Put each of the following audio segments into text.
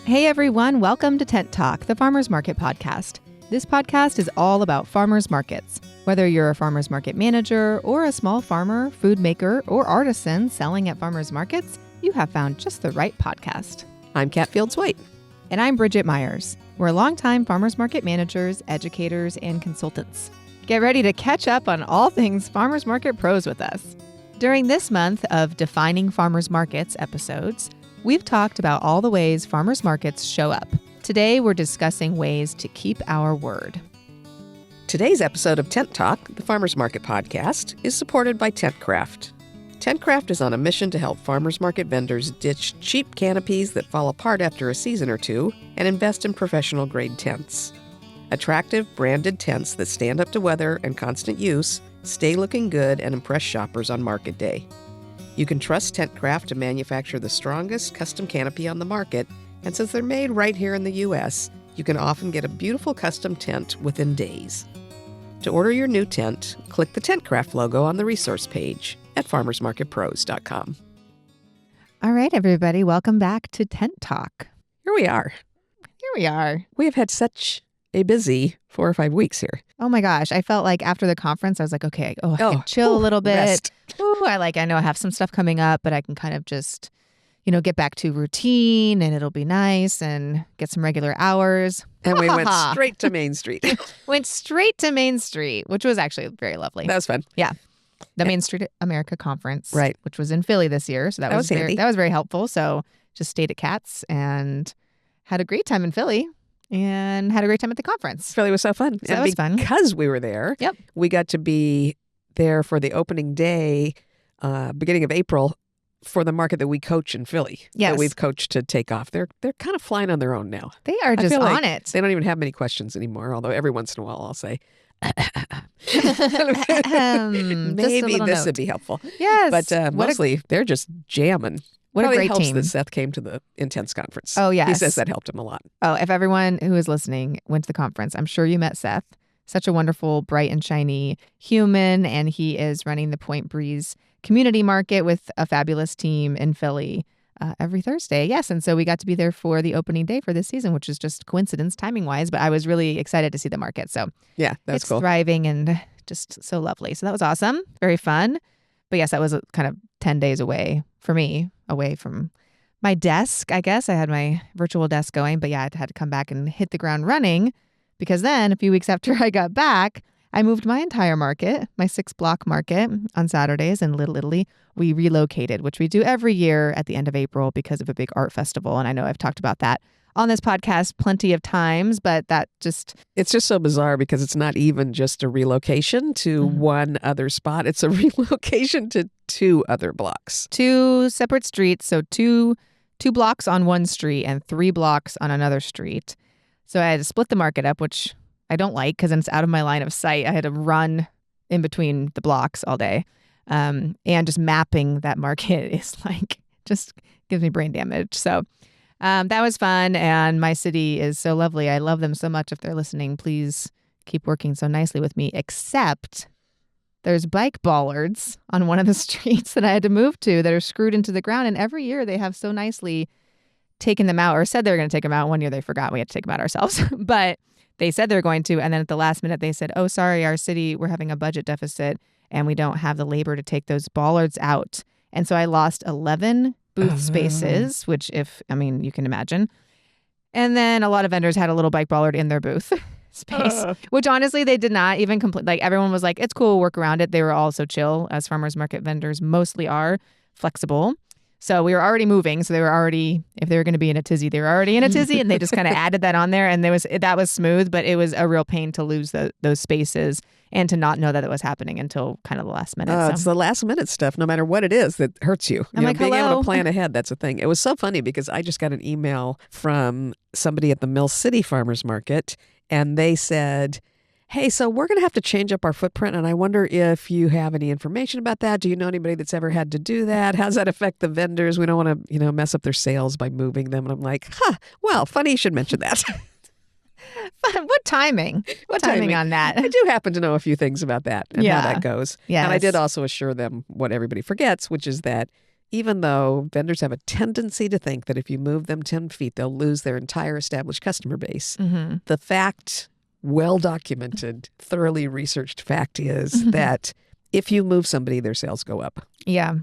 Hey everyone, welcome to Tent Talk, the Farmers Market podcast. This podcast is all about farmers markets. Whether you're a farmers market manager or a small farmer, food maker, or artisan selling at farmers markets, you have found just the right podcast. I'm Kat Fields-White. And I'm Bridget Myers. We're longtime farmers market managers, educators, and consultants. Get ready to catch up on all things farmers market pros with us. During this month of Defining Farmers Markets episodes, we've talked about all the ways farmers markets show up. Today, we're discussing ways to keep our word. Today's episode of Tent Talk, the Farmers Market podcast, is supported by TentCraft. TentCraft is on a mission to help farmers market vendors ditch cheap canopies that fall apart after a season or two and invest in professional-grade tents. Attractive, branded tents that stand up to weather and constant use, stay looking good, and impress shoppers on market day. You can trust TentCraft to manufacture the strongest custom canopy on the market, and since they're made right here in the U.S., you can often get a beautiful custom tent within days. To order your new tent, click the TentCraft logo on the resource page at farmersmarketpros.com. All right, everybody, welcome back to Tent Talk. Here we are. We have had such a busy 4 or 5 weeks here. Oh my gosh, I felt like after the conference, I was like, okay, I can chill a little bit. Rest. I know I have some stuff coming up, but I can kind of just, get back to routine and it'll be nice and get some regular hours. And we went straight to Main Street. Went straight to Main Street, which was actually very lovely. That was fun. Yeah. The Main Street America Conference, right, which was in Philly this year. So that was handy. That was very helpful. So just stayed at Kat's and had a great time in Philly and had a great time at the conference. Philly was so fun. So that was fun. Because we were there, Yep. We got to be there for the opening day, beginning of April, for the market that we coach in Philly. Yes. That we've coached to take off. They're kind of flying on their own now. They are just like on it. They don't even have many questions anymore, although every once in a while I'll say, maybe this would be helpful. Yes. But mostly they're just jamming. What a Probably great helps team. that Seth came to the Intense conference. Oh, yes. He says that helped him a lot. Oh, if everyone who is listening went to the conference, I'm sure you met Seth. Such a wonderful, bright and shiny human. And he is running the Point Breeze Community Market with a fabulous team in Philly every Thursday. Yes. And so we got to be there for the opening day for this season, which is just coincidence timing wise. But I was really excited to see the market. So yeah, that's it's cool. Thriving and just so lovely. So that was awesome. Very fun. But yes, that was kind of 10 days away for me, away from my desk, I guess. I had my virtual desk going, but yeah, I had to come back and hit the ground running because then a few weeks after I got back, I moved my entire market, my 6-block market on Saturdays in Little Italy. We relocated, which we do every year at the end of April because of a big art festival. And I know I've talked about that on this podcast plenty of times, but it's just so bizarre because it's not even just a relocation to one other spot. It's a relocation to 2 other blocks. 2 separate streets. So two blocks on one street and 3 blocks on another street. So I had to split the market up, which I don't like because then it's out of my line of sight. I had to run in between the blocks all day. And just mapping that market is just gives me brain damage. So that was fun. And my city is so lovely. I love them so much. If they're listening, please keep working so nicely with me, except there's bike bollards on one of the streets that I had to move to that are screwed into the ground. And every year they have so nicely taken them out or said they were going to take them out. One year they forgot. We had to take them out ourselves. But they said they're going to. And then at the last minute, they said, oh, sorry, our city, we're having a budget deficit and we don't have the labor to take those bollards out. And so I lost 11 booth spaces, which you can imagine. And then a lot of vendors had a little bike bollard in their booth space, which honestly, they did not even complete. Everyone was like, it's cool, work around it. They were all so chill, as farmers market vendors mostly are, flexible. So we were already moving. So they were already, if they were going to be in a tizzy, they were already in a tizzy. And they just kind of added that on there. And that was smooth, but it was a real pain to lose those spaces and to not know that it was happening until kind of the last minute. So. It's the last minute stuff, no matter what it is, that hurts you. I'm like, being hello? able to plan ahead, that's a thing. It was so funny because I just got an email from somebody at the Mill City Farmers Market, and they said, hey, so we're going to have to change up our footprint, and I wonder if you have any information about that. Do you know anybody that's ever had to do that? How does that affect the vendors? We don't want to, mess up their sales by moving them. And I'm like, well, funny you should mention that. What timing? What timing on that? I do happen to know a few things about that and how that goes. Yes. And I did also assure them what everybody forgets, which is that even though vendors have a tendency to think that if you move them 10 feet, they'll lose their entire established customer base. Mm-hmm. The fact, well-documented, thoroughly researched fact is that if you move somebody, their sales go up. Yeah.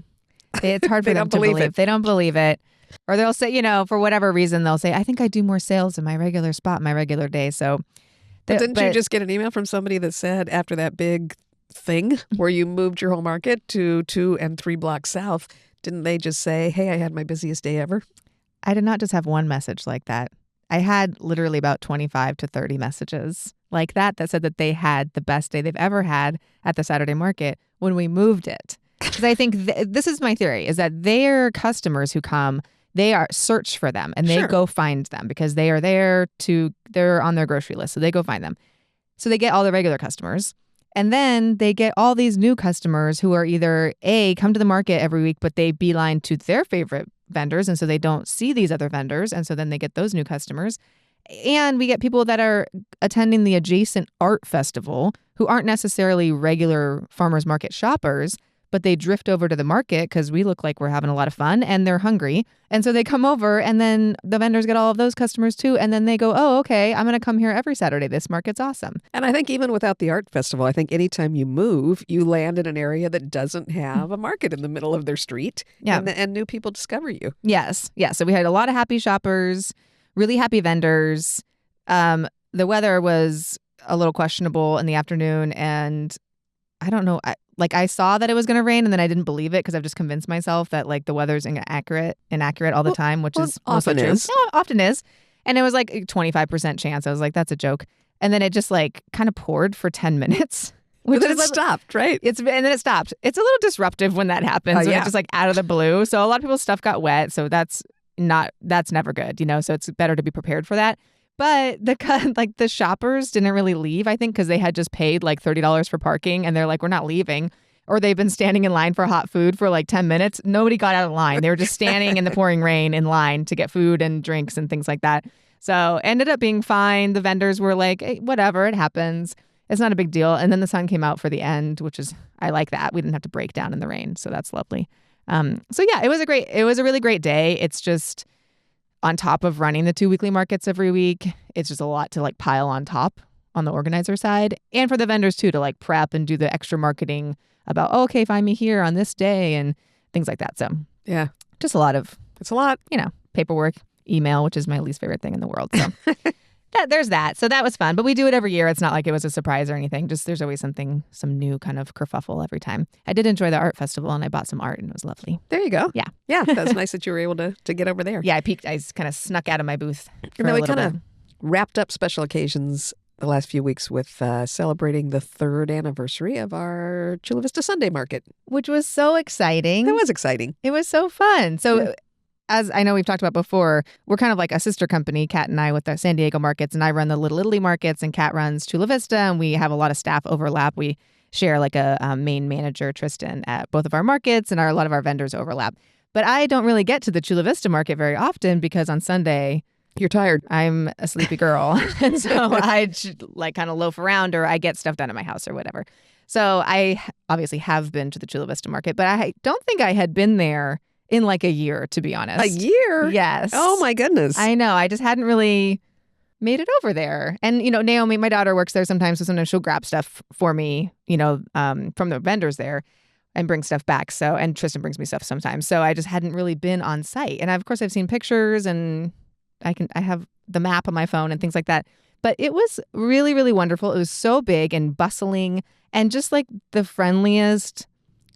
It's hard for They them don't to believe believe. it. They don't believe it. Or they'll say, for whatever reason, they'll say, I think I do more sales in my regular spot, my regular day. So, But didn't you just get an email from somebody that said after that big thing where you moved your whole market to 2 and 3 blocks south, didn't they just say, hey, I had my busiest day ever? I did not just have one message like that. I had literally about 25 to 30 messages like that said that they had the best day they've ever had at the Saturday market when we moved it. Because I think this is my theory, is that their customers who come, they are search for them and they Sure. go find them because they are they're on their grocery list. So they go find them. So they get all the regular customers. And then they get all these new customers who are either come to the market every week, but they beeline to their favorite vendors. And so they don't see these other vendors. And so then they get those new customers. And we get people that are attending the adjacent art festival who aren't necessarily regular farmers market shoppers, but they drift over to the market because we look like we're having a lot of fun and they're hungry. And so they come over and then the vendors get all of those customers too. And then they go, oh, okay, I'm going to come here every Saturday. This market's awesome. And I think even without the art festival, I think anytime you move, you land in an area that doesn't have a market in the middle of their street. Yeah. And new people discover you. Yes. Yeah. So we had a lot of happy shoppers, really happy vendors. The weather was a little questionable in the afternoon. And I don't know. I saw that it was going to rain and then I didn't believe it because I've just convinced myself that the weather's inaccurate all the time, which is often true. is. No, often is. And it was like a 25% chance. I was like, that's a joke. And then it just kind of poured for 10 minutes. But then it stopped, right? And then it stopped. It's a little disruptive when that happens. When it's just out of the blue. So a lot of people's stuff got wet. So that's never good, So it's better to be prepared for that. But the shoppers didn't really leave, I think, because they had just paid $30 for parking and they're like, we're not leaving. Or they've been standing in line for hot food for 10 minutes. Nobody got out of line. They were just standing in the pouring rain in line to get food and drinks and things like that. So ended up being fine. The vendors were like, hey, whatever, it happens. It's not a big deal. And then the sun came out for the end, which is, I like that. We didn't have to break down in the rain. So that's lovely. So yeah, it was a really great day. It's just on top of running the 2 weekly markets every week, it's just a lot to pile on top on the organizer side and for the vendors too, to prep and do the extra marketing about, oh, okay, find me here on this day and things like that. So yeah, just a lot of, it's a lot, paperwork, email, which is my least favorite thing in the world. So there's that. So that was fun, but we do it every year. It's not like it was a surprise or anything. Just there's always some new kind of kerfuffle every time. I did enjoy the art festival and I bought some art and it was lovely. There you go. Yeah. Yeah, that's nice that you were able to get over there. Yeah, I peeked. I kind of snuck out of my booth for And then a we little kind bit. of wrapped up special occasions the last few weeks with celebrating the 3rd anniversary of our Chula Vista Sunday Market. Which was so exciting. That was exciting. It was so fun. So Yeah. As I know we've talked about before, we're kind of like a sister company, Kat and I, with the San Diego markets. And I run the Little Italy markets and Kat runs Chula Vista. And we have a lot of staff overlap. We share a main manager, Tristan, at both of our markets and a lot of our vendors overlap. But I don't really get to the Chula Vista market very often because on Sunday, You're tired. I'm a sleepy girl. And so I kind of loaf around or I get stuff done at my house or whatever. So I obviously have been to the Chula Vista market, but I don't think I had been there in a year, to be honest. A year? Yes. Oh, my goodness. I know. I just hadn't really made it over there. And, Naomi, my daughter, works there sometimes. So sometimes she'll grab stuff for me, from the vendors there and bring stuff back. So, and Tristan brings me stuff sometimes. So I just hadn't really been on site. And of course I've seen pictures and I have the map on my phone and things like that. But it was really, really wonderful. It was so big and bustling and just the friendliest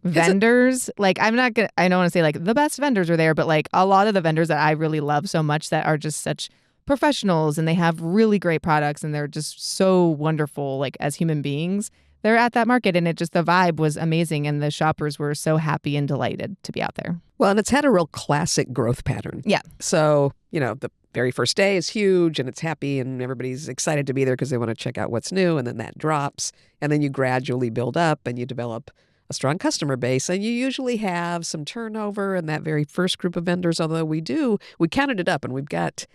vendors. I don't want to say the best vendors are there, but a lot of the vendors that I really love so much that are just such professionals and they have really great products and they're just so wonderful as human beings. They're at that market and the vibe was amazing and the shoppers were so happy and delighted to be out there. Well, and it's had a real classic growth pattern. Yeah. So, the very first day is huge and it's happy and everybody's excited to be there because they want to check out what's new, and then that drops. And then you gradually build up and you develop a strong customer base, and you usually have some turnover in that very first group of vendors, although we counted it up and we've got,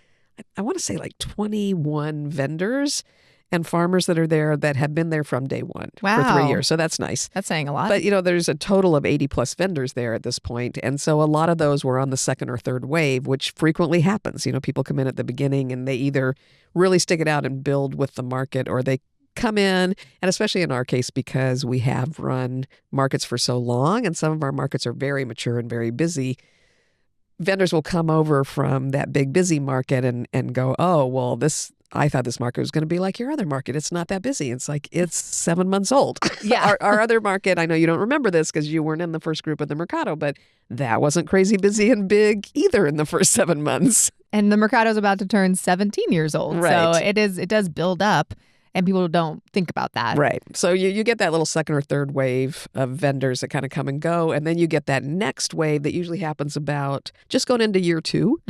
I want to say 21 vendors. and farmers that are there that have been there from day one for 3 Wow. years. So that's nice. That's saying a lot. But, there's a total of 80 plus vendors there at this point. And so a lot of those were on the second or third wave, which frequently happens. People come in at the beginning and they either really stick it out and build with the market, or they come in, and especially in our case, because we have run markets for so long and some of our markets are very mature and very busy, vendors will come over from that big busy market and go, oh, well, I thought this market was going to be like your other market. It's not that busy. It's like, it's 7 months old. Yeah. Our other market, I know you don't remember this because you weren't in the first group of the Mercado, but that wasn't crazy busy and big either in the first 7 months. And the Mercado's about to turn 17 years old. Right. So it does build up. And people don't think about that. Right. So you get that little second or third wave of vendors that kind of come and go. And then you get that next wave that usually happens about just going into year 2,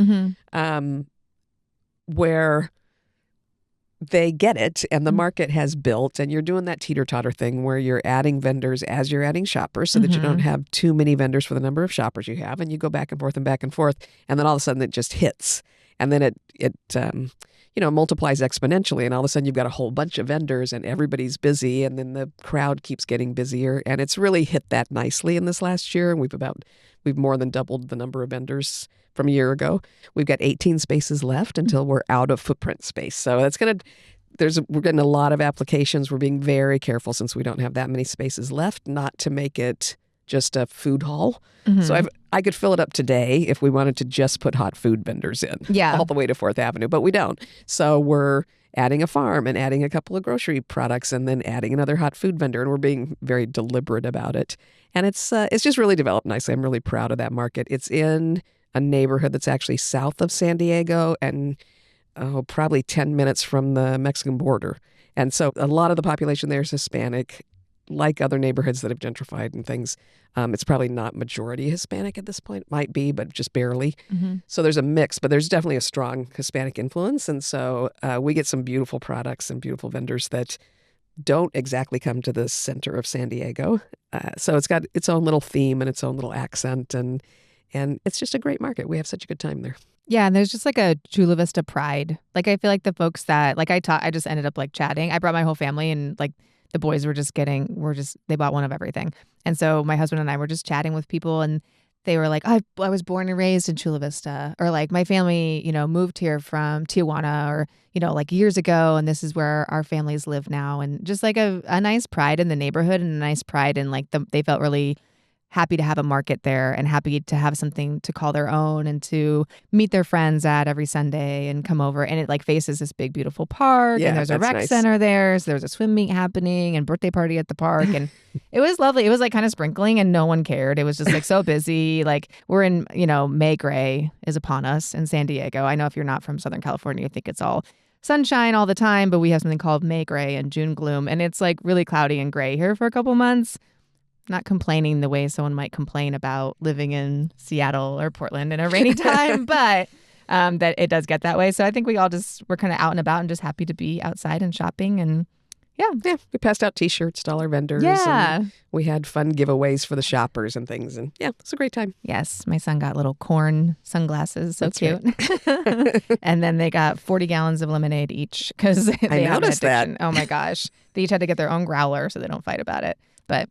where they get it and the market has built, and you're doing that teeter-totter thing where you're adding vendors as you're adding shoppers so that you don't have too many vendors for the number of shoppers you have. And you go back and forth and back and forth. And then all of a sudden it just hits. And then it multiplies exponentially, and all of a sudden you've got a whole bunch of vendors and everybody's busy, and then the crowd keeps getting busier, and it's really hit that nicely in this last year. And we've more than doubled the number of vendors from a year ago. We've got 18 spaces left until we're out of footprint space. So we're getting a lot of applications. We're being very careful, since we don't have that many spaces left, not to make it just a food hall. So I could fill it up today if we wanted to just put hot food vendors in all the way to 4th Avenue, but we don't. So we're adding a farm and adding a couple of grocery products and then adding another hot food vendor, and we're being very deliberate about it. And it's just really developed nicely. I'm really proud of that market. It's in a neighborhood that's actually south of San Diego and probably 10 minutes from the Mexican border. And so a lot of the population there is Hispanic. Like other neighborhoods that have gentrified and things, it's probably not majority Hispanic at this point. Might be, but just barely. So there's a mix, but there's definitely a strong Hispanic influence. And so we get some beautiful products and beautiful vendors that don't exactly come to the center of San Diego. So it's got its own little theme and its own little accent. And it's just a great market. We have such a good time there. Yeah, and there's just like a Chula Vista pride. Like, I feel like the folks that, like, I just ended up like chatting. I brought my whole family, and like, the boys they bought one of everything. And so my husband and I were just chatting with people, and they were like, I was born and raised in Chula Vista, or like my family, moved here from Tijuana, or, like years ago, and this is where our families live now. And just like a nice pride in the neighborhood, and a nice pride in like they felt really happy to have a market there and happy to have something to call their own and to meet their friends at every Sunday and come over. And it like faces this big, beautiful park. Yeah, and there's a rec center there. So there's a swim meet happening and birthday party at the park. And it was lovely. It was like kind of sprinkling and no one cared. It was just like so busy. Like we're in, May Gray is upon us in San Diego. I know if you're not from Southern California, you think it's all sunshine all the time, but we have something called May Gray and June Gloom. And it's like really cloudy and gray here for a couple months. Not complaining the way someone might complain about living in Seattle or Portland in a rainy time, but that it does get that way. So I think we're kind of out and about and just happy to be outside and shopping. And yeah. We passed out T-shirts to all our vendors. Yeah. And we had fun giveaways for the shoppers and things. And yeah, it's a great time. Yes. My son got little corn sunglasses. So That's cute. Right. And then they got 40 gallons of lemonade each because they have an noticed that. addiction. Oh my gosh. They each had to get their own growler so they don't fight about it. But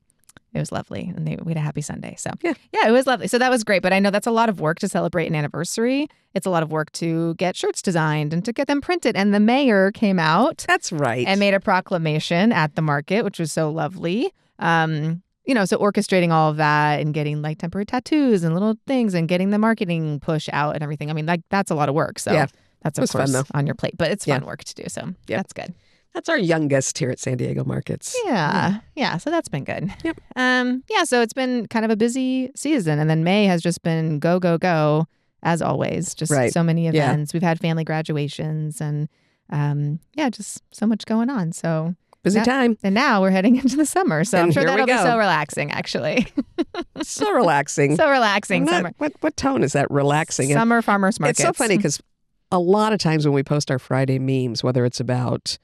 it was lovely, and we had a happy Sunday. So yeah, it was lovely. So that was great. But I know that's a lot of work to celebrate an anniversary. It's a lot of work to get shirts designed and to get them printed. And the mayor came out. That's right. And made a proclamation at the market, which was so lovely. So orchestrating all of that and getting like temporary tattoos and little things and getting the marketing push out and everything. I mean, like that's a lot of work. So that's of course fun, on your plate, but it's fun work to do. So that's good. That's our youngest here at San Diego Markets. Yeah. So that's been good. Yep. So it's been kind of a busy season. And then May has just been go, go, go, as always. Just so many events. We've had family graduations and just so much going on. So busy time. And now we're heading into the summer. So I'm sure that'll be so relaxing, actually. So relaxing. So relaxing. Summer. What tone is that? Relaxing. Summer farmers markets. It's so funny because a lot of times when we post our Friday memes, whether it's about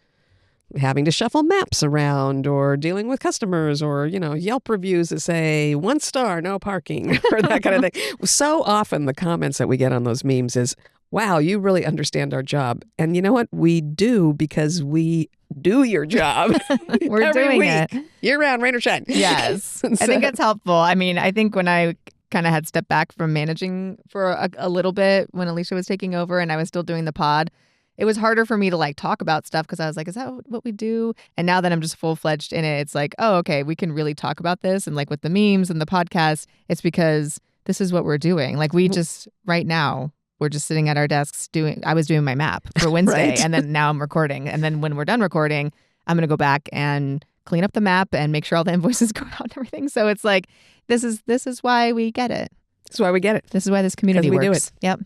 having to shuffle maps around or dealing with customers or, Yelp reviews that say 1 star, no parking or that kind of thing. So often the comments that we get on those memes is, wow, you really understand our job. And you know what? We do, because we do your job. We're every doing week, it. year round, rain or shine. Yes. I think it's helpful. I mean, I think when I kind of had stepped back from managing for a little bit when Alicia was taking over and I was still doing the pod, it was harder for me to like talk about stuff because I was like, is that what we do? And now that I'm just full-fledged in it, it's like, oh, okay, we can really talk about this. And like with the memes and the podcast, it's because this is what we're doing. Like we just, right now, we're just sitting at our desks I was doing my map for Wednesday Right. and then now I'm recording. And then when we're done recording, I'm going to go back and clean up the map and make sure all the invoices go out and everything. So it's like, this is why we get it. That's why we get it. This is why this community we works. do it. Yep.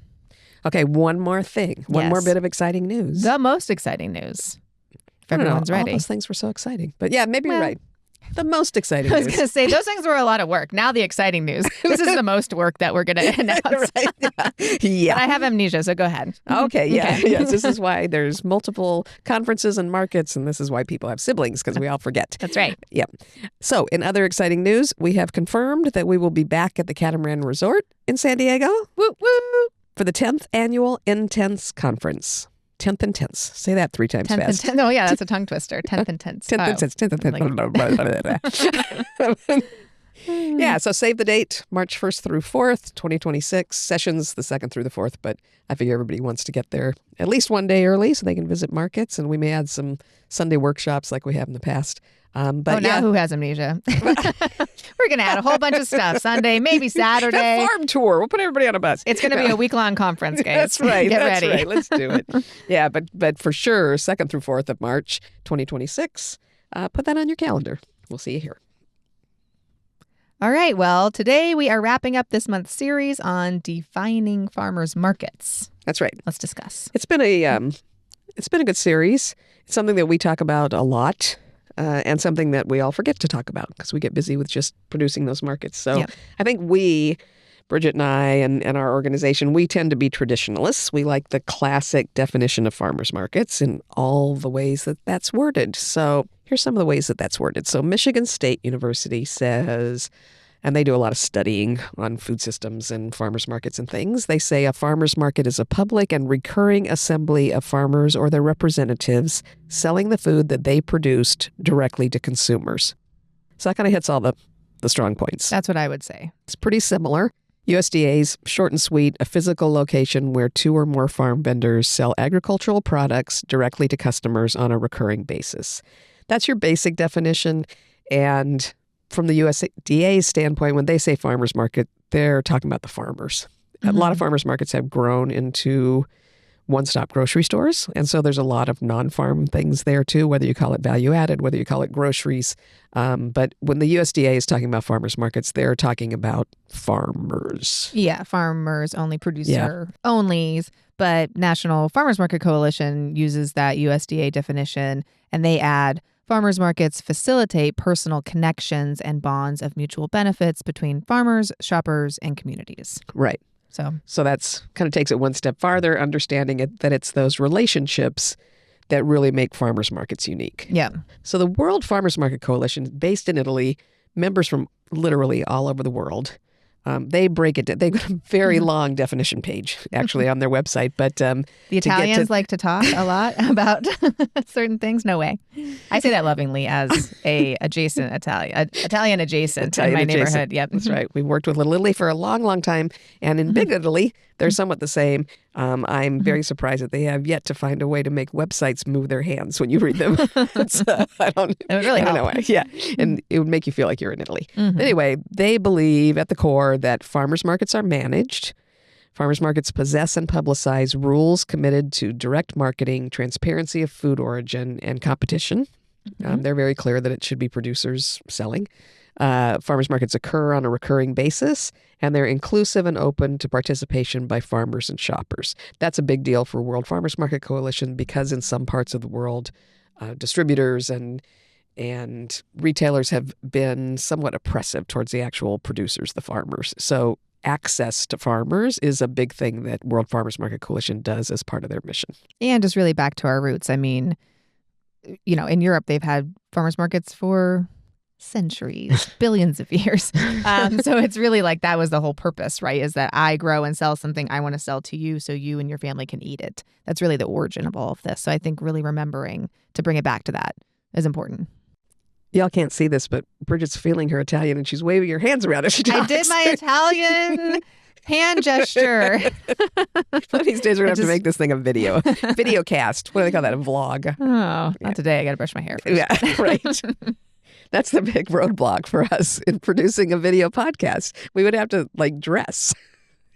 Okay, one more thing. One more Yes. bit of exciting news. The most exciting news. If I don't know, everyone's all ready. those things were so exciting. But yeah, maybe you're Well, right. The most exciting I was news. going to say, those things were a lot of work. Now the exciting news. This is the most work that we're going to announce. Right? Yeah. But I have amnesia, so go ahead. Okay, yeah. Okay. Yes, this is why there's multiple conferences and markets, and this is why people have siblings, because we all forget. That's right. Yeah. So, in other exciting news, we have confirmed that we will be back at the Catamaran Resort in San Diego Woo, woo. for the 10th annual Intense Conference. 10th and tense. Say that 3 times 10th and fast. 10th. Oh, yeah, that's a tongue twister. 10th and 10th. 10th and tense. 10th and tense. Yeah, so save the date, March 1st through 4th, 2026. Sessions the 2nd through the 4th, but I figure everybody wants to get there at least one day early so they can visit markets, and we may add some Sunday workshops like we have in the past. But now who has amnesia? We're going to add a whole bunch of stuff. Sunday, maybe Saturday. A farm tour. We'll put everybody on a bus. It's going to be a week-long conference, guys. That's right. Get That's ready. right. Let's do it. Yeah, but for sure, 2nd through 4th of March, 2026. Put that on your calendar. We'll see you here. All right. Well, today we are wrapping up this month's series on defining farmers markets. That's right. Let's discuss. It's been a good series. It's something that we talk about a lot. And something that we all forget to talk about because we get busy with just producing those markets. So Yep. I think Bridget and I and our organization, we tend to be traditionalists. We like the classic definition of farmers markets in all the ways that that's worded. So here's some of the ways that that's worded. So Michigan State University says, and they do a lot of studying on food systems and farmers markets and things. They say a farmers market is a public and recurring assembly of farmers or their representatives selling the food that they produced directly to consumers. So that kind of hits all the strong points. That's what I would say. It's pretty similar. USDA's short and sweet, a physical location where 2 or more farm vendors sell agricultural products directly to customers on a recurring basis. That's your basic definition. And from the USDA's standpoint, when they say farmers market, they're talking about the farmers. A lot of farmers markets have grown into one-stop grocery stores. And so there's a lot of non-farm things there too, whether you call it value added, whether you call it groceries. But when the USDA is talking about farmers markets, they're talking about farmers. Yeah, farmers only, producer onlys. But National Farmers Market Coalition uses that USDA definition, and they add farmers markets facilitate personal connections and bonds of mutual benefits between farmers, shoppers, and communities. Right. So that's kind of takes it one step farther, understanding that it's those relationships that really make farmers markets unique. Yeah. So the World Farmers Market Coalition, based in Italy, members from literally all over the world, they break it down. They've got a very long definition page, actually, on their website. But the Italians like to talk a lot about certain things. No way. I say that lovingly as a adjacent Italian adjacent in my neighborhood. Yep. That's right. We worked with Little Italy for a long, long time. And in Big Italy, they're somewhat the same. I'm very surprised that they have yet to find a way to make websites move their hands when you read them. I don't It would really I don't help. know. Yeah. And it would make you feel like you're in Italy. Mhm. Anyway, they believe at the core that farmers markets are managed. Farmers markets possess and publicize rules committed to direct marketing, transparency of food origin, and competition. They're very clear that it should be producers selling. Farmers markets occur on a recurring basis, and they're inclusive and open to participation by farmers and shoppers. That's a big deal for World Farmers Market Coalition because in some parts of the world, distributors and retailers have been somewhat oppressive towards the actual producers, the farmers. So access to farmers is a big thing that World Farmers Market Coalition does as part of their mission. And just really back to our roots. I mean, in Europe, they've had farmers markets for centuries, billions of years. So it's really like that was the whole purpose, right? Is that I grow and sell something I want to sell to you so you and your family can eat it. That's really the origin of all of this. So I think really remembering to bring it back to that is important. Y'all can't see this, but Bridget's feeling her Italian and she's waving her hands around as she talks. I did my Italian hand gesture. One of these days we're going to have to make this thing a video cast. What do they call that? A vlog. Oh, not today. I got to brush my hair first. Yeah, right. That's the big roadblock for us in producing a video podcast. We would have to dress.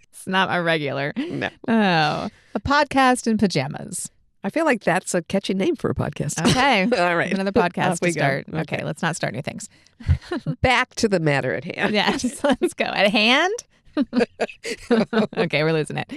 It's not a regular. No. Oh, a podcast in pajamas. I feel like that's a catchy name for a podcast. Okay. All right. Another podcast to start. Go. Okay, let's not start new things. Back to the matter at hand. Yes, let's go. At hand? Okay, we're losing it.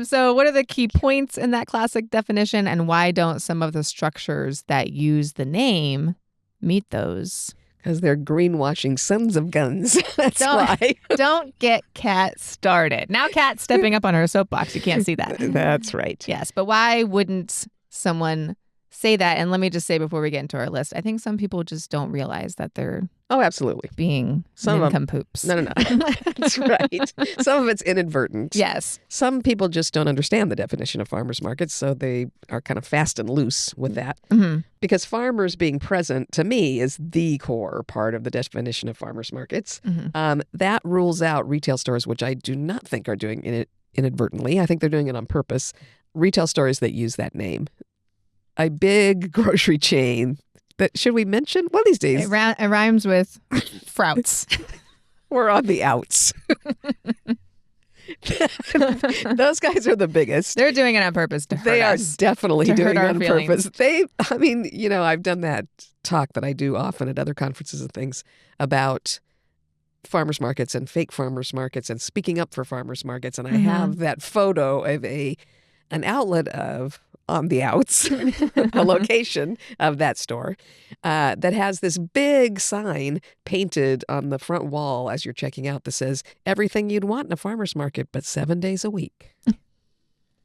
So what are the key points in that classic definition, and why don't some of the structures that use the name meet those? Because they're greenwashing sons of guns. That's why. Don't get Kat started. Now Kat's stepping up on her soapbox. You can't see that. That's right. Yes, but why wouldn't someone say that? And let me just say before we get into our list, I think some people just don't realize that they're absolutely being nincompoops. No. That's right. Some of it's inadvertent. Yes. Some people just don't understand the definition of farmers markets, so they are kind of fast and loose with that. Mm-hmm. Because farmers being present, to me, is the core part of the definition of farmers markets. Mm-hmm. That rules out retail stores, which I do not think are doing it inadvertently. I think they're doing it on purpose. Retail stores that use that name. A big grocery chain that, should we mention? One of these days. It rhymes with Frouts. We're on the outs. Those guys are the biggest. They're doing it on purpose to hurt They are us, definitely to doing hurt it our on feelings. purpose. I've done that talk that I do often at other conferences and things about farmers markets and fake farmers markets and speaking up for farmers markets. And I have that photo of an outlet of on the outs, a location of that store that has this big sign painted on the front wall as you're checking out that says, everything you'd want in a farmer's market, but 7 days a week.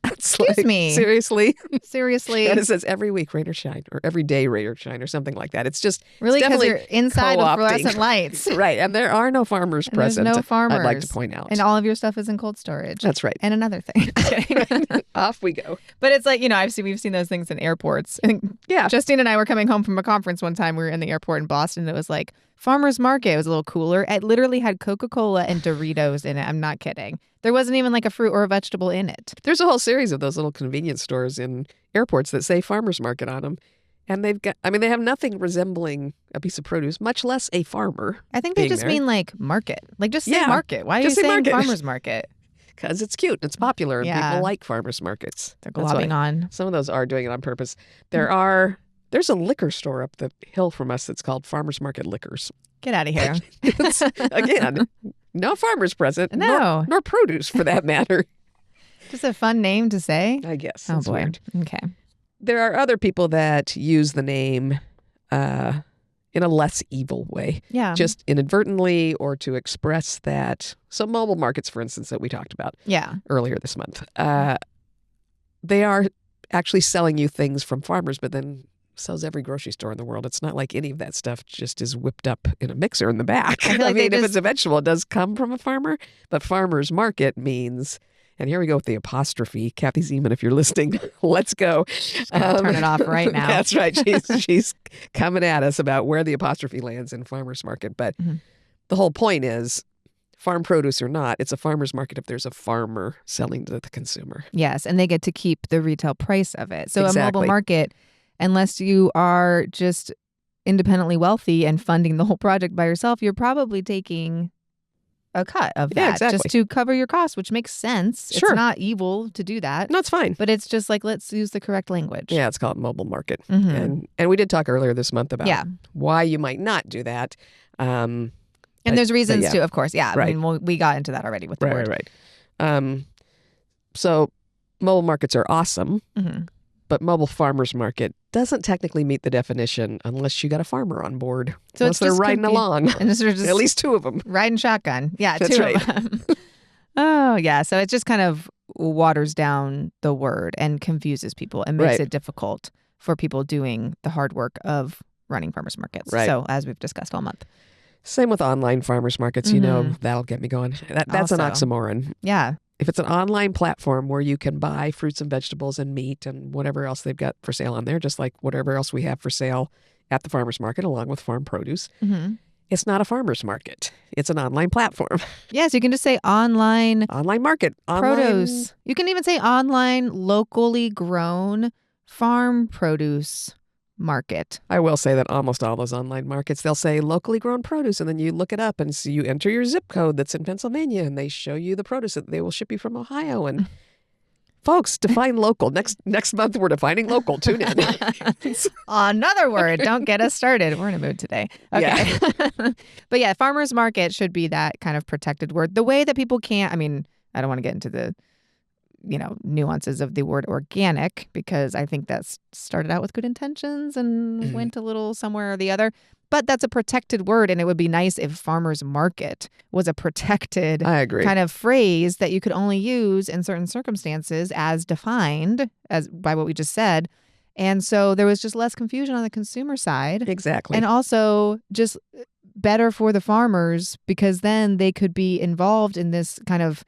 Excuse me. Seriously? Seriously? And it says every week, rain or shine, or every day, rain or shine, or something like that. It's just Really, because you're inside with co-opting. fluorencent lights. Right. And there are no farmers And there's present. no farmers. I'd like to point out. And all of your stuff is in cold storage. That's right. And another thing. Off we go. But it's like, we've seen those things in airports. I think Yeah. Justine and I were coming home from a conference one time. We were in the airport in Boston. And it was like farmer's market. It was a little cooler. It literally had Coca-Cola and Doritos in it. I'm not kidding. There wasn't even like a fruit or a vegetable in it. There's a whole series of those little convenience stores in airports that say farmer's market on them. And they have nothing resembling a piece of produce, much less a farmer. I think they just mean like market. Like just say market. Why are you saying farmer's market? Because it's cute and it's popular and Yeah. people like farmers markets. They're That's why globbing on. Some of those are doing it on purpose. There's a liquor store up the hill from us that's called Farmers Market Liquors. Get out of here. It's, again, no farmers present. No. Nor produce for that matter. Just a fun name to say. I guess. Oh, It's boy. weird. Okay. There are other people that use the name in a less evil way. Yeah. Just inadvertently or to express that. So mobile markets, for instance, that we talked about Yeah. earlier this month, they are actually selling you things from farmers, but then sells every grocery store in the world. It's not like any of that stuff just is whipped up in a mixer in the back. I feel like if it's a vegetable, it does come from a farmer, but farmer's market means, and here we go with the apostrophe. Kathy Zeman, if you're listening, let's go. Turn it off right now. That's right. She's coming at us about where the apostrophe lands in farmer's market. But the whole point is, farm produce or not, it's a farmer's market if there's a farmer selling to the consumer. Yes. And they get to keep the retail price of it. So a Exactly. mobile market, unless you are just independently wealthy and funding the whole project by yourself, you're probably taking a cut of that Yeah, exactly. just to cover your costs, which makes sense. Sure. It's not evil to do that. No, it's fine. But it's just like, let's use the correct language. Yeah, it's called mobile market. Mhm. And we did talk earlier this month about Yeah. why you might not do that. And there's reasons yeah. too, of course. Yeah. Right. I mean, we got into that already with the word. Right. So mobile markets are awesome, Mhm. but mobile farmers market doesn't technically meet the definition unless you got a farmer on board. So unless it's they're just riding along. And this is just At least two of them. riding shotgun. Yeah, That's two right. of them. Oh, yeah. So it just kind of waters down the word and confuses people and makes Right. it difficult for people doing the hard work of running farmers markets. Right. So as we've discussed all month. Same with online farmers markets. That'll get me going. That's an Also. oxymoron. Yeah. If it's an online platform where you can buy fruits and vegetables and meat and whatever else they've got for sale on there, just like whatever else we have for sale at the farmers market along with farm produce, it's not a farmer's market. It's an online platform. Yes, you can just say online market. produce. You can even say online locally grown farm produce market. I will say that almost all those online markets, they'll say locally grown produce, and then you look it up and you enter your zip code that's in Pennsylvania, and they show you the produce that they will ship you from Ohio. And folks, define local. Next month, we're defining local. Tune in. Another word. Don't get us started. We're in a mood today. Okay. Yeah. But yeah, farmer's market should be that kind of protected word. The way that people can't, I don't want to get into the nuances of the word organic, because I think that's started out with good intentions and went a little somewhere or the other. But that's a protected word, and it would be nice if farmer's market was a protected I agree. kind of phrase that you could only use in certain circumstances as defined as by what we just said. And so there was just less confusion on the consumer side. Exactly. And also just better for the farmers, because then they could be involved in this kind of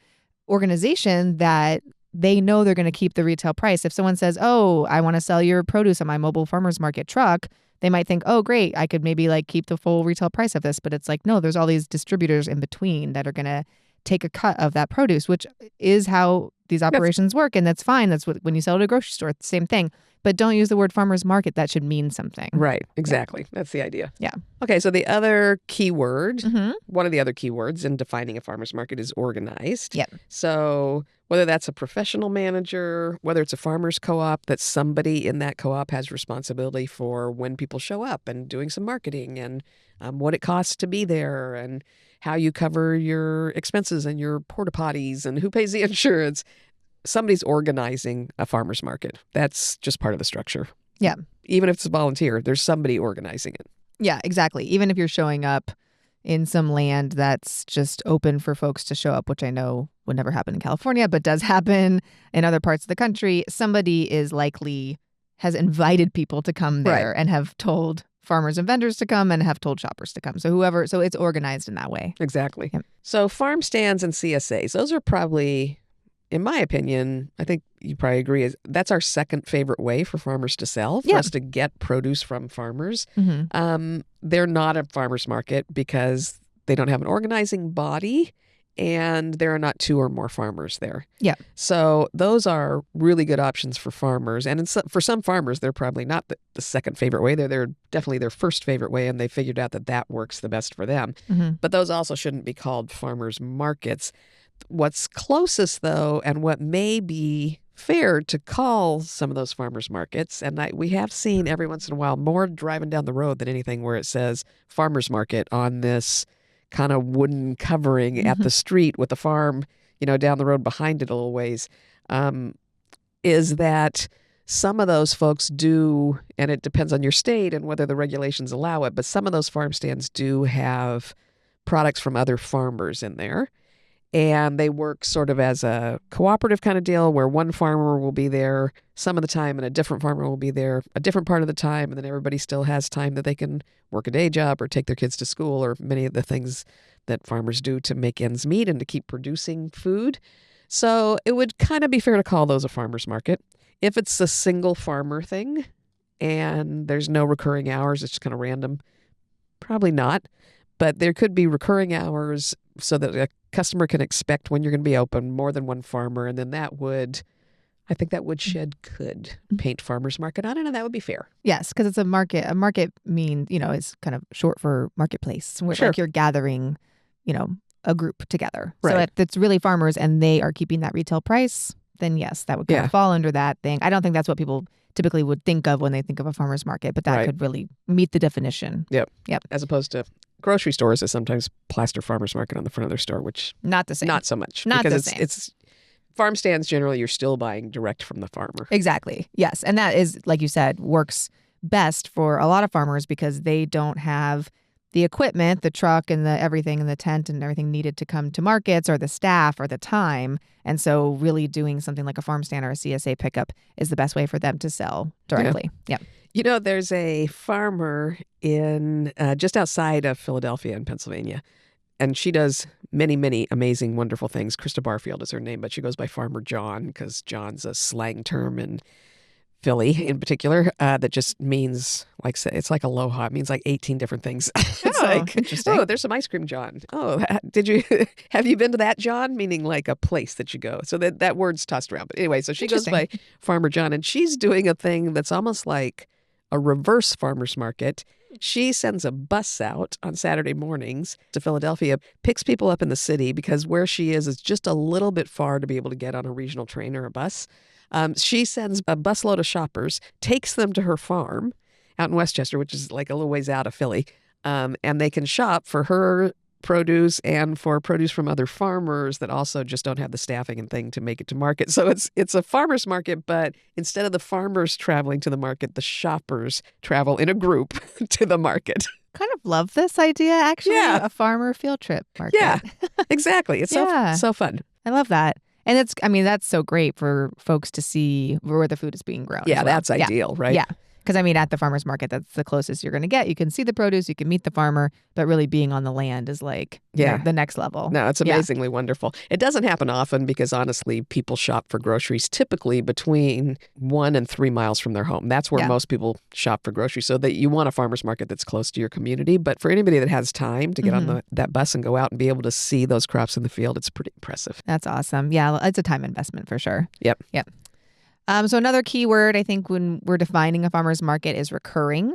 organization that they know they're going to keep the retail price. If someone says, oh, I want to sell your produce on my mobile farmers market truck, they might think, oh, great, I could maybe keep the full retail price of this. But it's no, there's all these distributors in between that are going to take a cut of that produce, which is how these operations work. And that's fine. That's what when you sell at a grocery store, it's the same thing. But don't use the word farmer's market. That should mean something. Right. Exactly. Yeah. That's the idea. Yeah. Okay. So the other keyword, one of the other keywords in defining a farmer's market is organized. Yep. So whether that's a professional manager, whether it's a farmer's co-op, that somebody in that co-op has responsibility for when people show up and doing some marketing and what it costs to be there and how you cover your expenses and your porta potties and who pays the insurance. Somebody's organizing a farmer's market. That's just part of the structure. Yeah. Even if it's a volunteer, there's somebody organizing it. Yeah, exactly. Even if you're showing up in some land that's just open for folks to show up, which I know would never happen in California, but does happen in other parts of the country, somebody has invited people to come there and have told farmers and vendors to come and have told shoppers to come. So it's organized in that way. Exactly. Yep. So farm stands and CSAs, those are probably, in my opinion, I think you probably agree, that's our second favorite way for farmers to sell, for us to get produce from farmers. They're not a farmer's market because they don't have an organizing body and there are not two or more farmers there. Yeah. So those are really good options for farmers. And for some farmers, they're probably not the second favorite way. They're definitely their first favorite way, and they figured out that works the best for them. But those also shouldn't be called farmers markets. What's closest, though, and what may be fair to call some of those farmers markets, and we have seen every once in a while more driving down the road than anything where it says farmers market on this kind of wooden covering at the street with the farm, down the road behind it a little ways, is that some of those folks do, and it depends on your state and whether the regulations allow it, but some of those farm stands do have products from other farmers in there. And they work sort of as a cooperative kind of deal where one farmer will be there some of the time and a different farmer will be there a different part of the time. And then everybody still has time that they can work a day job or take their kids to school or many of the things that farmers do to make ends meet and to keep producing food. So it would kind of be fair to call those a farmer's market. If it's a single farmer thing and there's no recurring hours, it's just kind of random, probably not. But there could be recurring hours so that a customer can expect when you're going to be open, more than one farmer. And then I think that woodshed could paint farmer's market on it, and that would be fair. Yes, because it's a market. A market means, is kind of short for marketplace, where you're gathering, a group together. Right. So if it's really farmers and they are keeping that retail price, then yes, that would kind of fall under that thing. I don't think that's what people typically would think of when they think of a farmer's market, but that could really meet the definition. Yep. As opposed to grocery stores that sometimes plaster farmer's market on the front of their store, which not the same. Not so much. Not because the same. It's farm stands generally you're still buying direct from the farmer. Exactly. Yes. And that is, like you said, works best for a lot of farmers because they don't have the equipment, the truck and the everything and the tent and everything needed to come to markets or the staff or the time. And so really doing something like a farm stand or a CSA pickup is the best way for them to sell directly. Yeah. There's a farmer in just outside of Philadelphia in Pennsylvania, and she does many, many amazing, wonderful things. Krista Barfield is her name, but she goes by Farmer John because John's a slang term in Philly in particular that just means, like, it's like aloha. It means like 18 different things. It's like, interesting. oh, there's some ice cream, John. Oh, have you been to that, John? Meaning like a place that you go. So that word's tossed around. But anyway, so she goes by Farmer John, and she's doing a thing that's almost like a reverse farmer's market. She sends a bus out on Saturday mornings to Philadelphia, picks people up in the city because where she is just a little bit far to be able to get on a regional train or a bus. She sends a busload of shoppers, takes them to her farm out in Westchester, which is like a little ways out of Philly, and they can shop for her produce and for produce from other farmers that also just don't have the staffing and thing to make it to market. So it's a farmer's market, but instead of the farmers traveling to the market, the shoppers travel in a group to the market. Kind of love this idea, actually. Yeah. A farmer field trip market. Yeah, exactly. It's so fun. I love that. And that's so great for folks to see where the food is being grown. Yeah, as well. that's ideal, right? Yeah. Because, at the farmer's market, that's the closest you're going to get. You can see the produce, you can meet the farmer, but really being on the land is like the next level. No, it's amazingly wonderful. It doesn't happen often because, honestly, people shop for groceries typically between 1 and 3 miles from their home. That's where most people shop for groceries. So that you want a farmer's market that's close to your community. But for anybody that has time to get on that bus and go out and be able to see those crops in the field, it's pretty impressive. That's awesome. Yeah, it's a time investment for sure. Yep. So another key word, I think, when we're defining a farmer's market is recurring.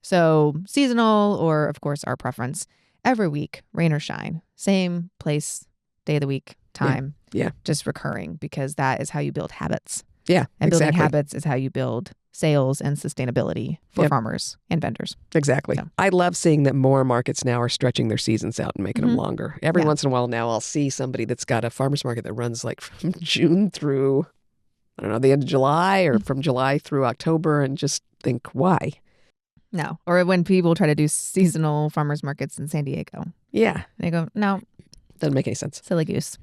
So seasonal, or of course our preference, every week, rain or shine, same place, day of the week, time. Yeah. Just recurring, because that is how you build habits. Yeah, and building habits is how you build sales and sustainability for farmers and vendors. Exactly. So. I love seeing that more markets now are stretching their seasons out and making them longer. Every once in a while now I'll see somebody that's got a farmer's market that runs like from June through, I don't know, the end of July, or from July through October, and just think, why? No. Or when people try to do seasonal farmers markets in San Diego. Yeah. They go, no. Doesn't make any sense. Silly goose.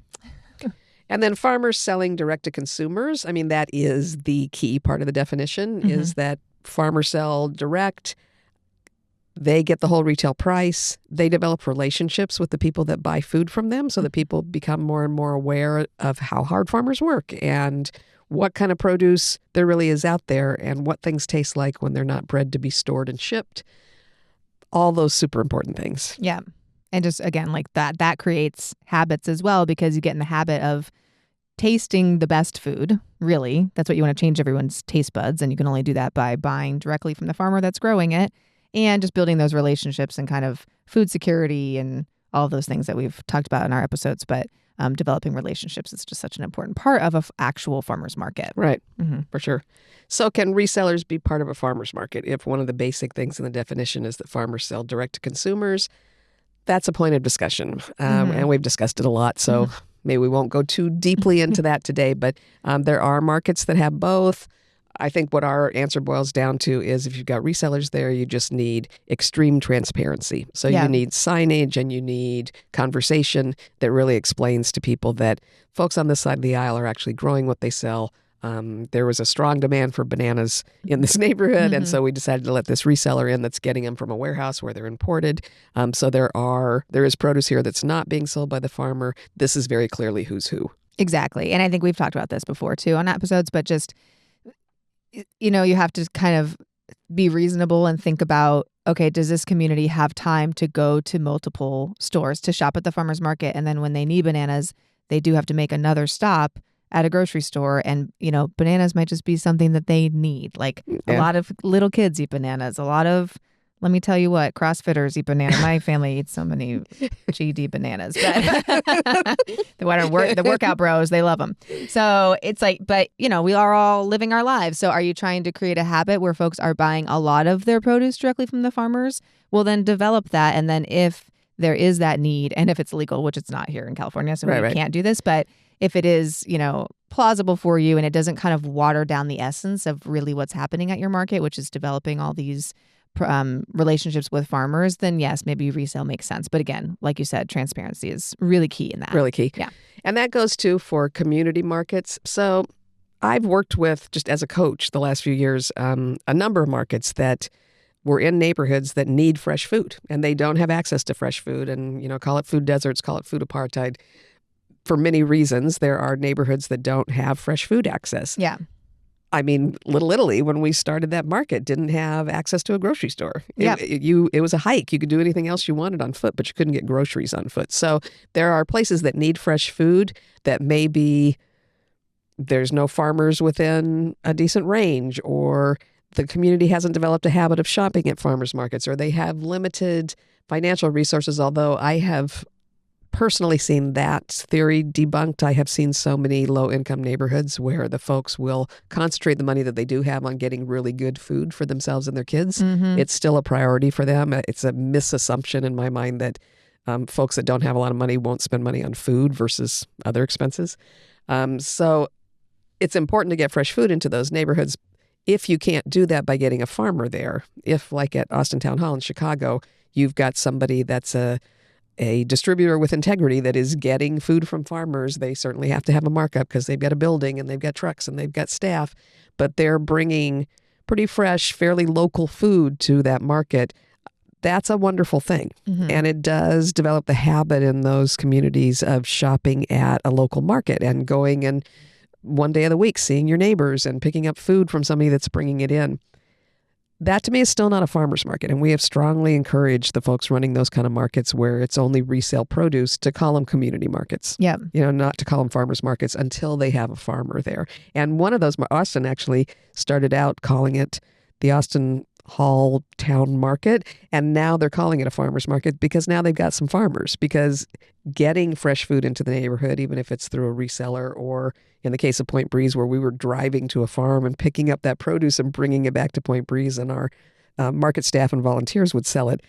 And then farmers selling direct to consumers. That is the key part of the definition, is that farmers sell direct. They get the whole retail price. They develop relationships with the people that buy food from them, so that people become more and more aware of how hard farmers work and what kind of produce there really is out there and what things taste like when they're not bred to be stored and shipped. All those super important things. Yeah. And just, again, like that creates habits as well, because you get in the habit of tasting the best food, really. That's what you want to change everyone's taste buds. And you can only do that by buying directly from the farmer that's growing it, and just building those relationships and kind of food security and all of those things that we've talked about in our episodes. But developing relationships is just such an important part of an actual farmer's market. Right, for sure. So can resellers be part of a farmer's market? If one of the basic things in the definition is that farmers sell direct to consumers, that's a point of discussion. And we've discussed it a lot, so maybe we won't go too deeply into that today. But there are markets that have both. I think what our answer boils down to is, if you've got resellers there, you just need extreme transparency. So you need signage and you need conversation that really explains to people that folks on this side of the aisle are actually growing what they sell. There was a strong demand for bananas in this neighborhood, and so we decided to let this reseller in that's getting them from a warehouse where they're imported. So there is produce here that's not being sold by the farmer. This is very clearly who's who. Exactly. And I think we've talked about this before too on episodes, but just, you have to kind of be reasonable and think about, okay, does this community have time to go to multiple stores to shop at the farmer's market? And then when they need bananas, they do have to make another stop at a grocery store. And, bananas might just be something that they need. Like a lot of little kids eat bananas. A lot of, let me tell you what, CrossFitters eat bananas. My family eats so many GD bananas. But the workout bros, they love them. So it's like, but, we are all living our lives. So are you trying to create a habit where folks are buying a lot of their produce directly from the farmers? Well, then develop that. And then if there is that need, and if it's legal, which it's not here in California, so we can't do this, but if it is, plausible for you and it doesn't kind of water down the essence of really what's happening at your market, which is developing all these relationships with farmers, then yes, maybe resale makes sense. But again, like you said, transparency is really key in that. Really key. Yeah. And that goes too for community markets. So I've worked with, just as a coach the last few years, a number of markets that were in neighborhoods that need fresh food and they don't have access to fresh food. And, call it food deserts, call it food apartheid. For many reasons, there are neighborhoods that don't have fresh food access. Yeah. I mean, Little Italy, when we started that market, didn't have access to a grocery store. Yeah. It was a hike. You could do anything else you wanted on foot, but you couldn't get groceries on foot. So there are places that need fresh food that maybe there's no farmers within a decent range, or the community hasn't developed a habit of shopping at farmers markets, or they have limited financial resources, although I have personally seen that theory debunked. I have seen so many low-income neighborhoods where the folks will concentrate the money that they do have on getting really good food for themselves and their kids. Mm-hmm. It's still a priority for them. It's a misassumption in my mind that folks that don't have a lot of money won't spend money on food versus other expenses. So it's important to get fresh food into those neighborhoods. If you can't do that by getting a farmer there, if like at Austin Town Hall in Chicago, you've got somebody that's a distributor with integrity that is getting food from farmers, they certainly have to have a markup because they've got a building and they've got trucks and they've got staff, but they're bringing pretty fresh, fairly local food to that market. That's a wonderful thing. Mm-hmm. And it does develop the habit in those communities of shopping at a local market and going and one day of the week seeing your neighbors and picking up food from somebody that's bringing it in. That to me is still not a farmer's market. And we have strongly encouraged the folks running those kind of markets where it's only resale produce to call them community markets. Yeah. Not to call them farmer's markets until they have a farmer there. And one of those, Austin actually started out calling it the Austin Hall Town Market. And now they're calling it a farmer's market because now they've got some farmers. Because getting fresh food into the neighborhood, even if it's through a reseller, or in the case of Point Breeze, where we were driving to a farm and picking up that produce and bringing it back to Point Breeze, and our market staff and volunteers would sell it,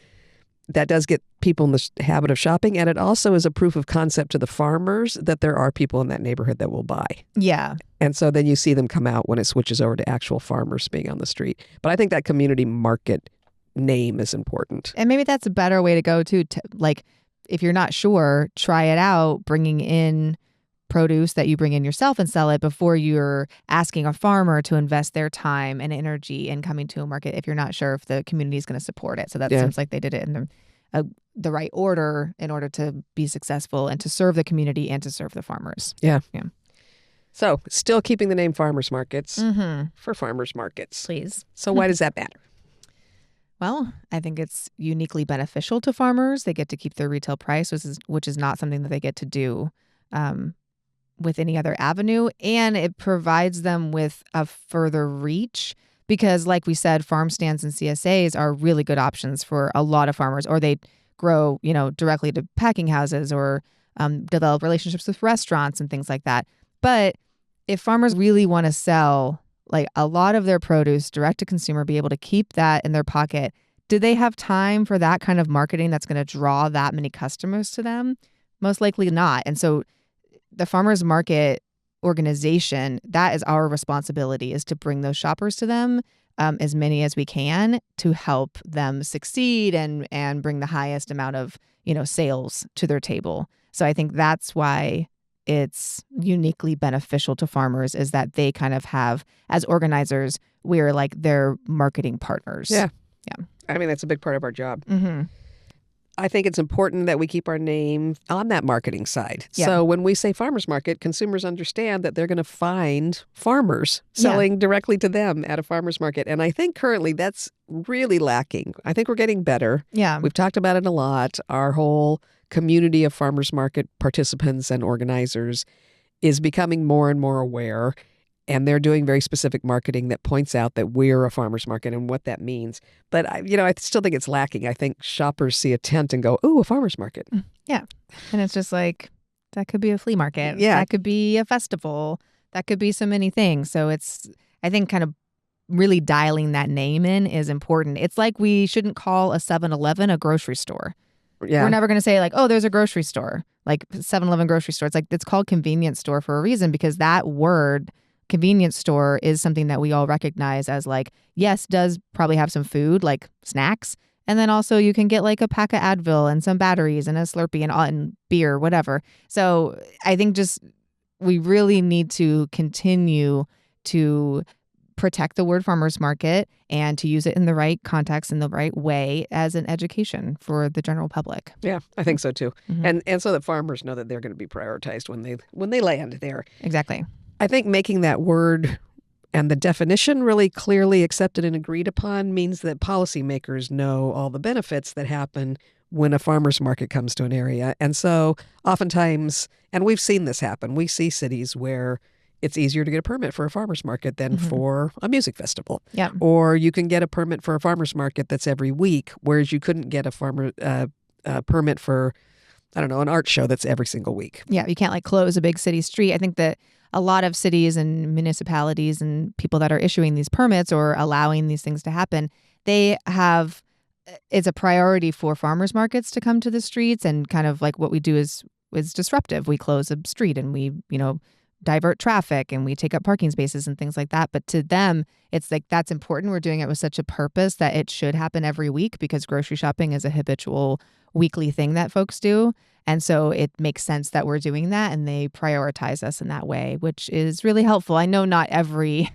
that does get people in the habit of shopping. And it also is a proof of concept to the farmers that there are people in that neighborhood that will buy. Yeah. And so then you see them come out when it switches over to actual farmers being on the street. But I think that community market name is important. And maybe that's a better way to go too. Like, if you're not sure, try it out, bringing in produce that you bring in yourself and sell it before you're asking a farmer to invest their time and energy in coming to a market if you're not sure if the community is going to support it. So that seems like they did it in the right order in order to be successful and to serve the community and to serve the farmers. Yeah. So still keeping the name farmers markets for farmers markets. Please. So why does that matter? Well, I think it's uniquely beneficial to farmers. They get to keep their retail price, which is not something that they get to do with any other avenue. And it provides them with a further reach because, like we said, farm stands and CSAs are really good options for a lot of farmers, or they grow, directly to packing houses or develop relationships with restaurants and things like that. But if farmers really want to sell like a lot of their produce direct to consumer, be able to keep that in their pocket, do they have time for that kind of marketing that's going to draw that many customers to them? Most likely not. And so the farmers market organization, that is our responsibility, is to bring those shoppers to them, as many as we can, to help them succeed and bring the highest amount of, sales to their table. So I think that's why it's uniquely beneficial to farmers, is that they kind of have, as organizers, we're like their marketing partners. Yeah. I mean, that's a big part of our job. Mm-hmm. I think it's important that we keep our name on that marketing side. Yeah. So when we say farmers market, consumers understand that they're going to find farmers selling directly to them at a farmers market. And I think currently that's really lacking. I think we're getting better. Yeah. We've talked about it a lot. Our whole community of farmers market participants and organizers is becoming more and more aware. And they're doing very specific marketing that points out that we're a farmer's market and what that means. But, I still think it's lacking. I think shoppers see a tent and go, ooh, a farmer's market. Yeah. And it's just like, that could be a flea market. Yeah. That could be a festival. That could be so many things. So it's, I think, kind of really dialing that name in is important. It's like we shouldn't call a 7-Eleven a grocery store. Yeah. We're never going to say like, oh, there's a grocery store, like 7-Eleven grocery store. It's like, it's called convenience store for a reason, because that word convenience store is something that we all recognize as like, yes, does probably have some food, like snacks. And then also you can get like a pack of Advil and some batteries and a Slurpee and beer, whatever. So I think just we really need to continue to protect the word farmers market and to use it in the right context in the right way as an education for the general public. Yeah, I think so too. Mm-hmm. And so that farmers know that they're going to be prioritized when they land there. Exactly. I think making that word and the definition really clearly accepted and agreed upon means that policymakers know all the benefits that happen when a farmer's market comes to an area. And so oftentimes, and we've seen this happen, we see cities where it's easier to get a permit for a farmer's market than for a music festival. Yeah. Or you can get a permit for a farmer's market that's every week, whereas you couldn't get a permit for, I don't know, an art show that's every single week. Yeah, you can't like close a big city street. I think that a lot of cities and municipalities and people that are issuing these permits or allowing these things to happen, it's a priority for farmers markets to come to the streets, and kind of like what we do is disruptive. We close a street and we, divert traffic and we take up parking spaces and things like that. But to them, it's like that's important. We're doing it with such a purpose that it should happen every week, because grocery shopping is a habitual weekly thing that folks do. And so it makes sense that we're doing that, and they prioritize us in that way, which is really helpful. I know not every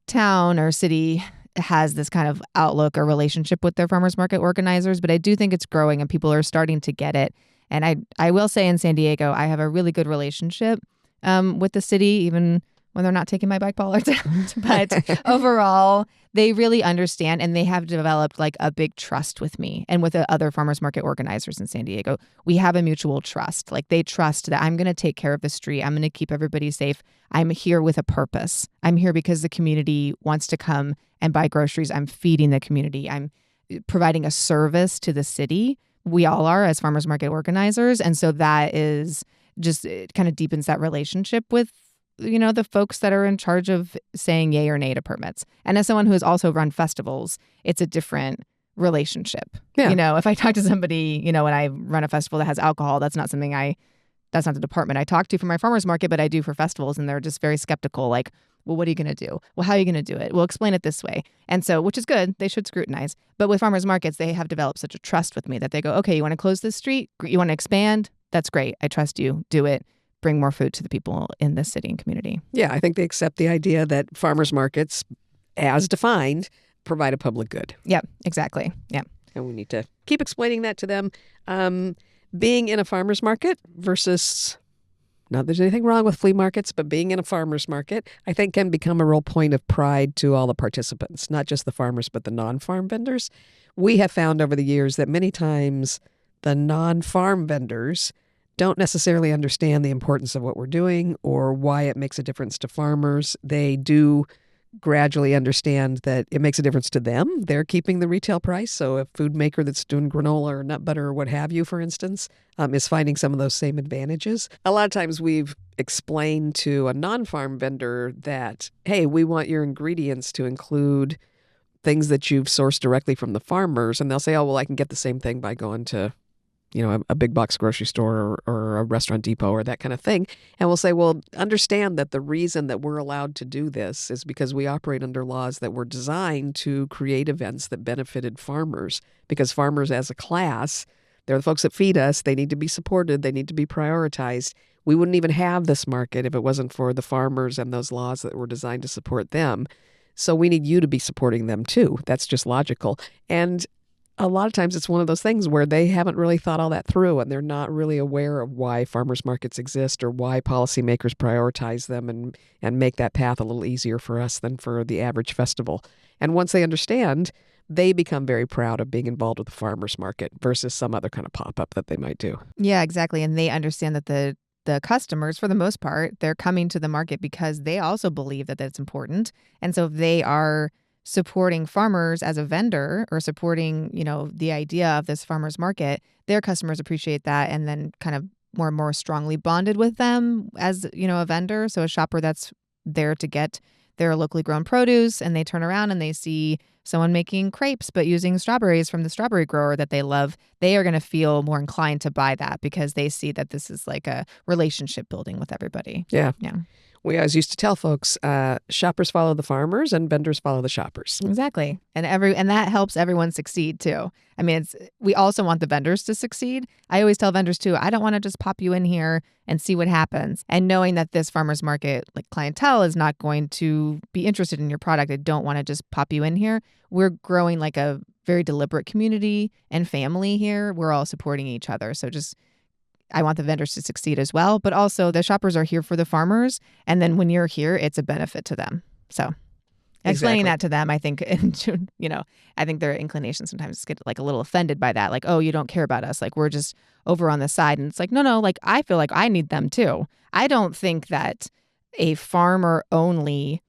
town or city has this kind of outlook or relationship with their farmers market organizers, but I do think it's growing and people are starting to get it. And I will say in San Diego, I have a really good relationship with the city, even when they're not taking my bike bollards out. But overall, they really understand, and they have developed like a big trust with me and with the other farmers market organizers in San Diego. We have a mutual trust. Like they trust that I'm going to take care of the street. I'm going to keep everybody safe. I'm here with a purpose. I'm here because the community wants to come and buy groceries. I'm feeding the community. I'm providing a service to the city. We all are as farmers market organizers. And so that is just, it kind of deepens that relationship with, the folks that are in charge of saying yay or nay to permits. And as someone who has also run festivals, it's a different relationship. Yeah. If I talk to somebody, when I run a festival that has alcohol, that's not the department I talk to for my farmers market, but I do for festivals. And they're just very skeptical, like, well, what are you going to do? Well, how are you going to do it? Well, explain it this way. And so, which is good. They should scrutinize. But with farmers markets, they have developed such a trust with me that they go, okay, you want to close this street? You want to expand? That's great. I trust you. Do it. Bring more food to the people in this city and community. Yeah, I think they accept the idea that farmers markets, as defined, provide a public good. Yep, exactly. Yeah. And we need to keep explaining that to them. Being in a farmer's market versus, not that there's anything wrong with flea markets, but being in a farmer's market, I think can become a real point of pride to all the participants, not just the farmers, but the non-farm vendors. We have found over the years that many times the non-farm vendors don't necessarily understand the importance of what we're doing or why it makes a difference to farmers. They do gradually understand that it makes a difference to them. They're keeping the retail price. So a food maker that's doing granola or nut butter or what have you, for instance, is finding some of those same advantages. A lot of times we've explained to a non-farm vendor that, hey, we want your ingredients to include things that you've sourced directly from the farmers. And they'll say, oh, well, I can get the same thing by going to a big box grocery store or a restaurant depot or that kind of thing. And we'll say, well, understand that the reason that we're allowed to do this is because we operate under laws that were designed to create events that benefited farmers. Because farmers as a class, they're the folks that feed us. They need to be supported. They need to be prioritized. We wouldn't even have this market if it wasn't for the farmers and those laws that were designed to support them. So we need you to be supporting them too. That's just logical. And a lot of times it's one of those things where they haven't really thought all that through, and they're not really aware of why farmers markets exist or why policymakers prioritize them and make that path a little easier for us than for the average festival. And once they understand, they become very proud of being involved with the farmers market versus some other kind of pop-up that they might do. Yeah, exactly. And they understand that the customers, for the most part, they're coming to the market because they also believe that that's important. And so if they are supporting farmers as a vendor or supporting, the idea of this farmers market, their customers appreciate that and then kind of more and more strongly bonded with them as, a vendor. So a shopper that's there to get their locally grown produce, and they turn around and they see someone making crepes but using strawberries from the strawberry grower that they love, they are going to feel more inclined to buy that because they see that this is like a relationship building with everybody. Yeah. Yeah. We always used to tell folks, shoppers follow the farmers and vendors follow the shoppers. Exactly. And that helps everyone succeed too. I mean, we also want the vendors to succeed. I always tell vendors too, I don't want to just pop you in here and see what happens. And knowing that this farmers market like clientele is not going to be interested in your product, I don't want to just pop you in here. We're growing like a very deliberate community and family here. We're all supporting each other. So I want the vendors to succeed as well, but also the shoppers are here for the farmers. And then when you're here, it's a benefit to them. So explaining that to them, I think, I think their inclination sometimes get like a little offended by that. Like, oh, you don't care about us. Like, we're just over on the side. And it's like, no, like I feel like I need them too. I don't think that a farmer only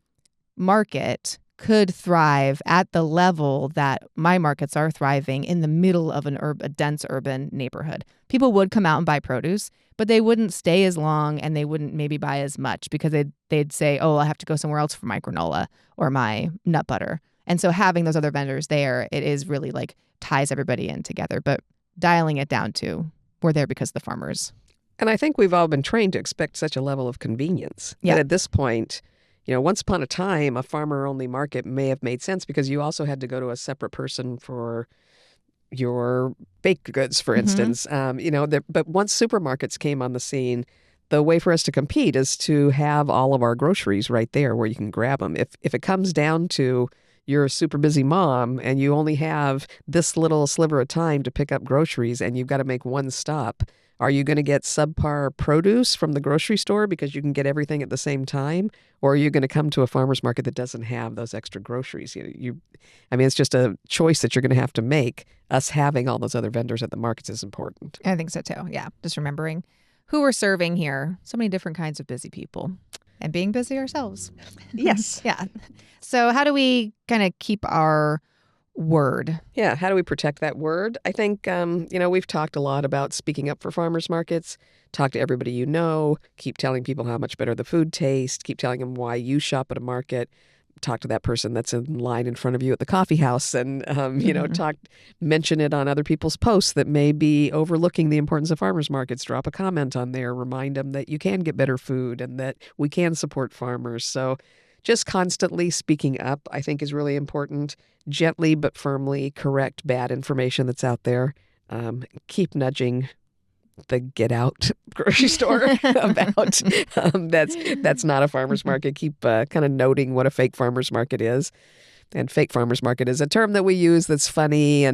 market could thrive at the level that my markets are thriving in the middle of a dense urban neighborhood. People would come out and buy produce, but they wouldn't stay as long and they wouldn't maybe buy as much because they'd say, oh, I have to go somewhere else for my granola or my nut butter. And so having those other vendors there, it is really like ties everybody in together, but dialing it down to we're there because of the farmers. And I think we've all been trained to expect such a level of convenience that at this point, once upon a time, a farmer-only market may have made sense because you also had to go to a separate person for your baked goods, for instance. But once supermarkets came on the scene, the way for us to compete is to have all of our groceries right there where you can grab them. If it comes down to you're a super busy mom and you only have this little sliver of time to pick up groceries and you've got to make one stop, are you going to get subpar produce from the grocery store because you can get everything at the same time? Or are you going to come to a farmer's market that doesn't have those extra groceries? It's just a choice that you're going to have to make. Us having all those other vendors at the markets is important. I think so too. Yeah. Just remembering who we're serving here. So many different kinds of busy people and being busy ourselves. Yes. Yeah. So how do we kind of keep our word? Yeah. How do we protect that word? I think, we've talked a lot about speaking up for farmers markets. Talk to everybody you know. Keep telling people how much better the food tastes. Keep telling them why you shop at a market. Talk to that person that's in line in front of you at the coffee house and, mention it on other people's posts that may be overlooking the importance of farmers markets. Drop a comment on there. Remind them that you can get better food and that we can support farmers. So just constantly speaking up, I think, is really important. Gently but firmly correct bad information that's out there. Keep nudging the get out grocery store about that's not a farmer's market. Keep kind of noting what a fake farmer's market is. And fake farmer's market is a term that we use that's funny,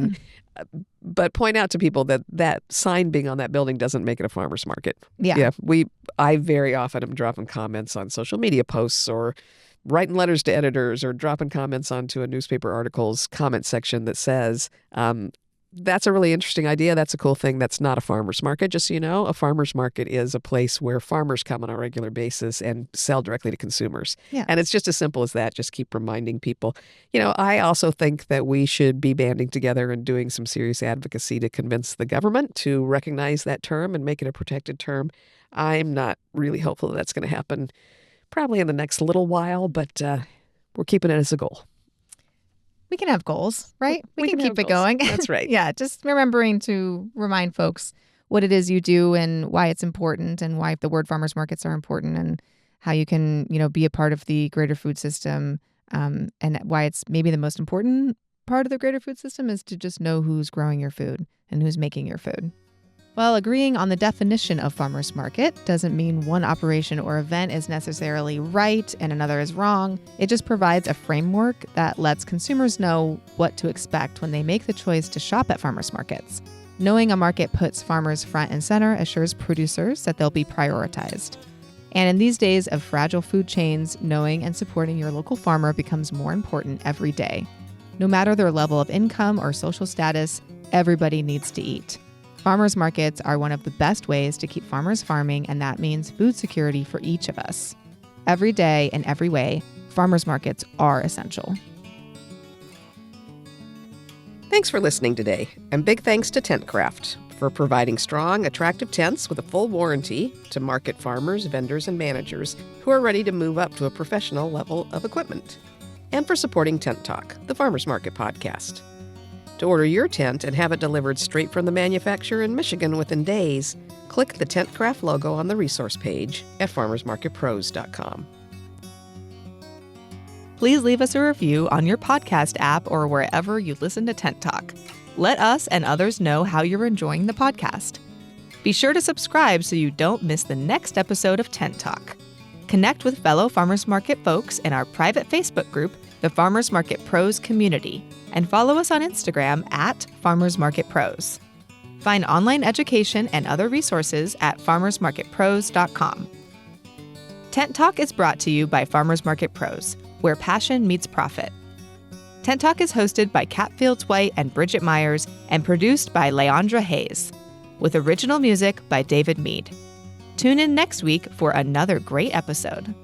but point out to people that sign being on that building doesn't make it a farmer's market. Yeah. I very often am dropping comments on social media posts or writing letters to editors or dropping comments onto a newspaper article's comment section that says, that's a really interesting idea. That's a cool thing. That's not a farmer's market. Just so you know, a farmer's market is a place where farmers come on a regular basis and sell directly to consumers. Yeah. And it's just as simple as that. Just keep reminding people. I also think that we should be banding together and doing some serious advocacy to convince the government to recognize that term and make it a protected term. I'm not really hopeful that that's going to happen probably in the next little while, but we're keeping it as a goal. We can have goals, right? We can keep it goals. going. That's right. Yeah, just remembering to remind folks what it is you do and why it's important and why the word farmers markets are important and how you can, be a part of the greater food system, and why it's maybe the most important part of the greater food system is to just know who's growing your food and who's making your food. Well, agreeing on the definition of farmers market doesn't mean one operation or event is necessarily right and another is wrong. It just provides a framework that lets consumers know what to expect when they make the choice to shop at farmers markets. Knowing a market puts farmers front and center assures producers that they'll be prioritized. And in these days of fragile food chains, knowing and supporting your local farmer becomes more important every day. No matter their level of income or social status, everybody needs to eat. Farmers markets are one of the best ways to keep farmers farming, and that means food security for each of us. Every day and every way, farmers markets are essential. Thanks for listening today, and big thanks to TentCraft for providing strong, attractive tents with a full warranty to market farmers, vendors, and managers who are ready to move up to a professional level of equipment. and for supporting Tent Talk, the Farmers Market podcast. To order your tent and have it delivered straight from the manufacturer in Michigan within days, click the TentCraft logo on the resource page at farmersmarketpros.com. Please leave us a review on your podcast app or wherever you listen to Tent Talk. Let us and others know how you're enjoying the podcast. Be sure to subscribe so you don't miss the next episode of Tent Talk. Connect with fellow Farmers Market folks in our private Facebook group, the Farmers Market Pros Community, and follow us on Instagram at Farmers Market Pros. Find online education and other resources at farmersmarketpros.com. Tent Talk is brought to you by Farmers Market Pros, where passion meets profit. Tent Talk is hosted by Kat Fields White and Bridget Myers and produced by Leandra Hayes, with original music by David Mead. Tune in next week for another great episode.